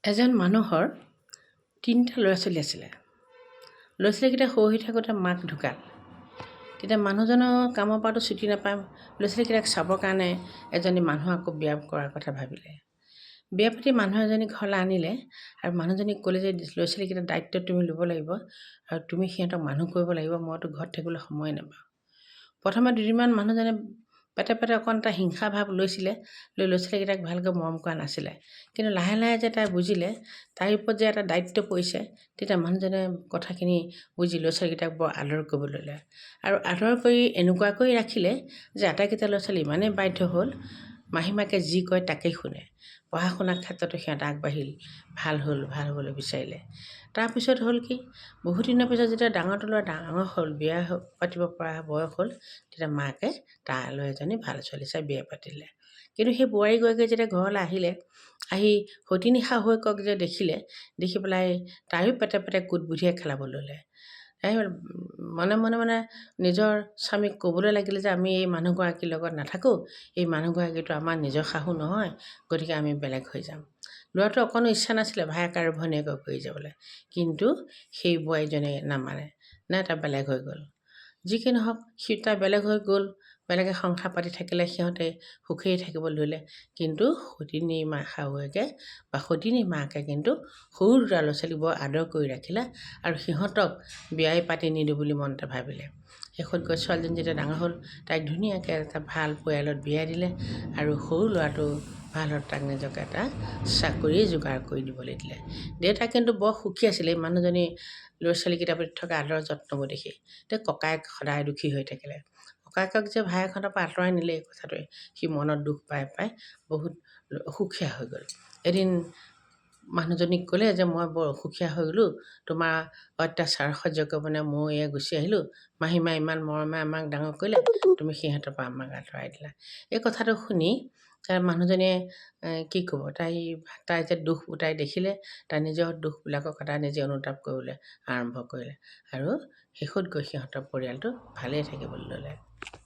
এজন মানুহৰ ৩টা ল'ৰা ছোৱালী আছিলে। ল'ৰা ছোৱালীকেইটা সৰু হৈ থাকোঁতে মাক ঢুকাল। তেতিয়া মানুহজনৰ কামৰ পৰাতো ছুটি নাপায়, ল'ৰা ছোৱালীকেইটাক চাবৰ কাৰণে এজনী মানুহ আকৌ বিয়া কৰাৰ কথা ভাবিলে। বিয়া পাতি মানুহ এজনী ঘৰলৈ আনিলে আৰু মানুহজনীক ক'লে যে ল'ৰা ছোৱালীকেইটাৰ দায়িত্ব তুমি ল'ব লাগিব আৰু তুমি সিহঁতক মানুহ কৰিব লাগিব, মইতো ঘৰত থাকিবলৈ সময় নাপাওঁ। প্ৰথমে দুদিনমান মানুহজনে পেটে অকণ এটা হিংসা ভাৱ লৈছিলে, ল'ৰা ছোৱালীকেইটাক ভালকৈ মৰম কৰা নাছিলে। কিন্তু লাহে লাহে যে তাই বুজিলে তাইৰ ওপৰত যে এটা দায়িত্ব পৰিছে, তেতিয়া মানুহজনে কথাখিনি বুজি ল'ৰা ছোৱালীকেইটাক বৰ আদৰ কৰিবলৈ ল'লে। আৰু আদৰ কৰি এনেকুৱাকৈ ৰাখিলে যে আটাইকেইটা ল'ৰা ছোৱালী ইমানেই বাধ্য হ'ল, মাহীমাকে যি কয় তাকেই শুনে। পঢ়া শুনাৰ ক্ষেত্ৰতো সিহঁত আগবাঢ়িল, ভাল হ'বলৈ বিচাৰিলে। তাৰপিছত হ'ল কি, বহুত দিনৰ পিছত যেতিয়া ডাঙৰটো ল'ৰা ডাঙৰ হ'ল, বিয়া পাতিব পৰা বয়স হ'ল, তেতিয়া মাকে তালৈ এজনী ভাল ছোৱালী চাই বিয়া পাতিলে। কিন্তু সেই বোৱাৰীগৰাকীয়ে যেতিয়া ঘৰলৈ আহিলে, আহি সতিনী শাহুৱেকক যে দেখি পেলাই তাইও পেটে কোট বুদ্ধিয়ে খেলাব ল'লে। তাই মনে মনে নিজৰ স্বামীক ক'বলৈ লাগিলে যে আমি এই মানুহগৰাকীৰ লগত নাথাকোঁ, এই মানুহগৰাকীটো আমাৰ নিজৰ শাহু নহয়, গতিকে আমি বেলেগ হৈ যাম। ল'ৰাটো অকণো ইচ্ছা নাছিলে ভায়েক আৰু ভনীয়েকক কৰি যাবলৈ, কিন্তু সেই বোৱাৰীজনে নামানে, নাই তাই বেলেগ হৈ গ'ল। যি কি নহওক, তাই বেলেগ হৈ গ'ল, বেলেগে সংসাৰ পাতি থাকিলে, সিহঁতে সুখেই থাকিব ধৰিলে। কিন্তু সতিনী শাহুৱেকে বা সতিনী মাকে কিন্তু সৰু দুটা ল'ৰা ছোৱালীক বৰ আদৰ কৰি ৰাখিলে আৰু সিহঁতক বিয়াই পাতি নিদিওঁ বুলি মনতে ভাবিলে। শেষত গৈ ছোৱালীজনী যেতিয়া ডাঙৰ হ'ল, তাইক ধুনীয়াকৈ এটা ভাল পৰিয়ালত বিয়া দিলে আৰু সৰু ল'ৰাটো ভাল হ'ল, তাক নিজকে এটা চাকৰি যোগাৰ কৰি দিবলৈ দিলে। দেউতাক কিন্তু বৰ সুখী আছিলে এই মানুহজনী ল'ৰা ছোৱালীকেইটাৰ প্ৰতি থকা আদৰ যত্নবোৰ দেখি। ককায়েক সদায় দুখী হৈ থাকিলে। ককায়েকক যে ভায়েকহঁতৰ পৰা আঁতৰাই নিলে এই কথাটোৱে সি মনত দুখ পাই বহুত অসুখীয়া হৈ গ'ল। এদিন মানুহজনীক ক'লে যে মই বৰ অসুখীয়া হৈ গ'লোঁ, তোমাৰ অত্যাচাৰ সহ্য কৰিব নে মই গুচি আহিলোঁ, মাহীমাই ইমান মৰমে আমাক ডাঙৰ কৰিলে, তুমি সিহঁতৰ পৰা আমাক আঁতৰাই দিলা। এই কথাটো শুনি তাৰ মানুহজনীয়ে কি ক'ব, তাই যে দুখ তাই দেখিলে, তাই নিজৰ দুখবিলাকৰ কথা নিজে অনুতাপ কৰিবলৈ আৰম্ভ কৰিলে আৰু শেষত গৈ সিহঁতৰ পৰিয়ালটো ভালেই থাকিবলৈ ল'লে।